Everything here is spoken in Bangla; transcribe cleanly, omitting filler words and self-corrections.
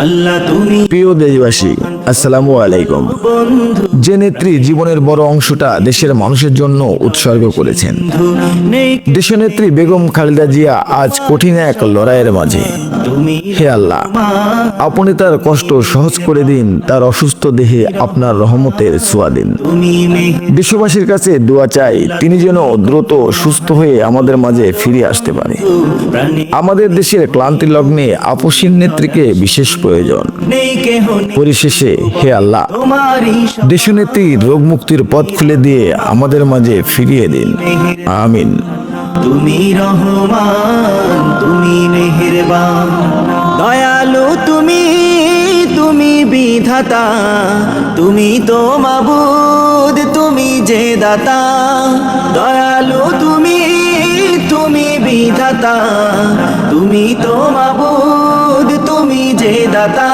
আল্লাহ তুমি প্রিয় দেশবাসী, আসসালামু আলাইকুম। যে নেত্রী জীবনের বড় অংশটা দেশের মানুষের জন্য উৎসর্গ করেছেন, নেই দেশনেত্রী বেগম খালেদা জিয়া আজ কঠিন এক লড়াইয়ের মাঝে। তুমি হে আল্লাহ, আপনি তার কষ্ট সহজ করে দিন, তার অসুস্থ দেহে আপনার রহমতের ছোঁয়া দিন। তুমি দেশবাসীর কাছে দোয়া চাই, তিনি যেন দ্রুত সুস্থ হয়ে আমাদের মাঝে ফিরে আসতে পারে। প্রাণী আমাদের দেশের ক্লান্তি লগ্নে আপসীন নেত্রীকে বিশেষ প্রয়োজন। নেই কেহ নেই পরিশেষে হে আল্লাহ, তোমারই দেশনেত্রী রোগ মুক্তির পথ খুলে দিয়ে আমাদের মাঝে ফিরিয়ে দিন, আমিন। তুমি রহমান, তুমি মেহেরবান, দয়ালু তুমি, তুমি বিধাতা, তুমি তো মাবুদ, তুমি যে দাতা। দয়ালু তুমি, তুমি বিধাতা, তুমি তো মাবুদ, তুমি যে দাতা।